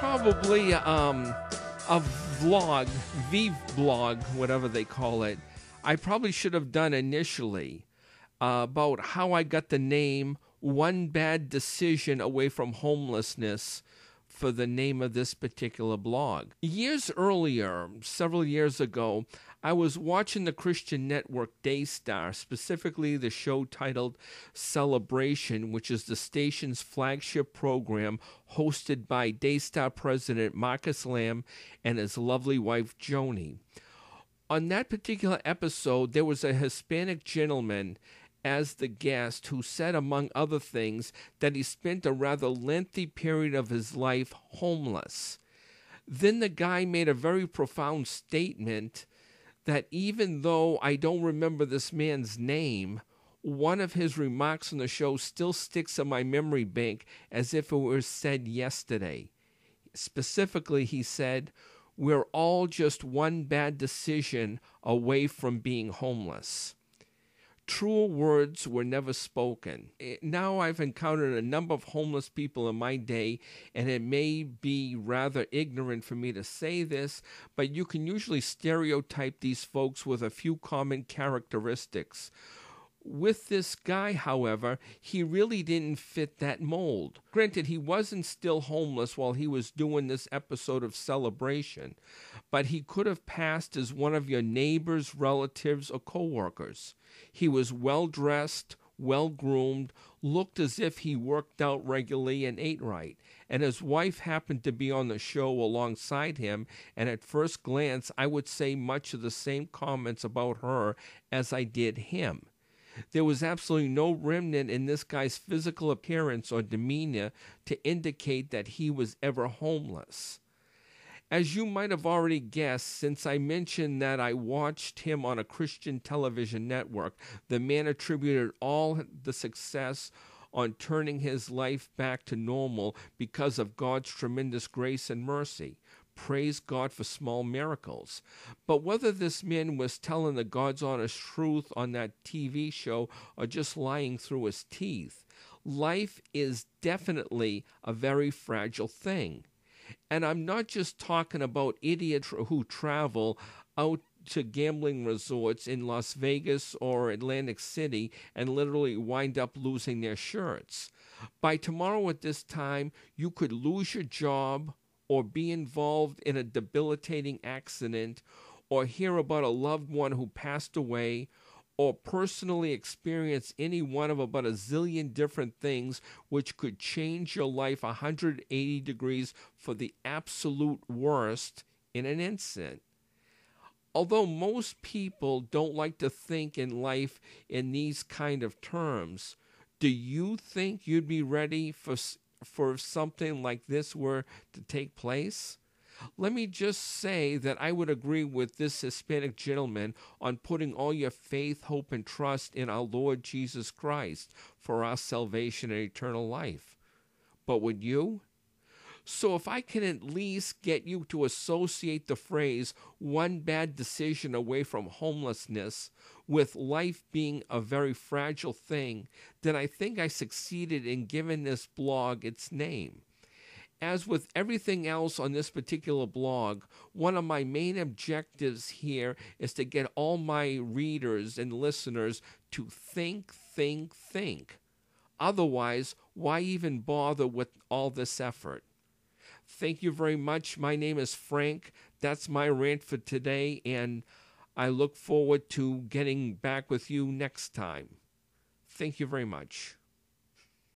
probably a vlog, V-blog, whatever they call it. I probably should have done initially about how I got the name One Bad Decision Away from Homelessness for the name of this particular blog. Years earlier, several years ago, I was watching the Christian network Daystar, specifically the show titled Celebration, which is the station's flagship program hosted by Daystar president Marcus Lamb and his lovely wife Joni. On that particular episode, there was a Hispanic gentleman as the guest who said, among other things, that he spent a rather lengthy period of his life homeless. Then the guy made a very profound statement that even though I don't remember this man's name, one of his remarks on the show still sticks in my memory bank as if it were said yesterday. Specifically, he said, "We're all just one bad decision away from being homeless." Truer words were never spoken. Now I've encountered a number of homeless people in my day, and it may be rather ignorant for me to say this, but you can usually stereotype these folks with a few common characteristics. With this guy, however, he really didn't fit that mold. Granted, he wasn't still homeless while he was doing this episode of Celebration, but he could have passed as one of your neighbors, relatives, or coworkers. He was well-dressed, well-groomed, looked as if he worked out regularly and ate right, and his wife happened to be on the show alongside him, and at first glance, I would say much of the same comments about her as I did him. There was absolutely no remnant in this guy's physical appearance or demeanor to indicate that he was ever homeless. As you might have already guessed, since I mentioned that I watched him on a Christian television network, the man attributed all the success on turning his life back to normal because of God's tremendous grace and mercy. Praise God for small miracles. But whether this man was telling the God's honest truth on that TV show or just lying through his teeth, life is definitely a very fragile thing. And I'm not just talking about idiots who travel out to gambling resorts in Las Vegas or Atlantic City and literally wind up losing their shirts. By tomorrow at this time, you could lose your job, or be involved in a debilitating accident, or hear about a loved one who passed away, or personally experience any one of about a zillion different things which could change your life 180 degrees for the absolute worst in an instant. Although most people don't like to think in life in these kind of terms, do you think you'd be ready for something like this were to take place? Let me just say that I would agree with this Hispanic gentleman on putting all your faith, hope, and trust in our Lord Jesus Christ for our salvation and eternal life. But would you? So if I can at least get you to associate the phrase "one bad decision away from homelessness" with life being a very fragile thing, then I think I succeeded in giving this blog its name. As with everything else on this particular blog, one of my main objectives here is to get all my readers and listeners to think. Otherwise, why even bother with all this effort? Thank you very much. My name is Frank. That's my rant for today, and I look forward to getting back with you next time. Thank you very much.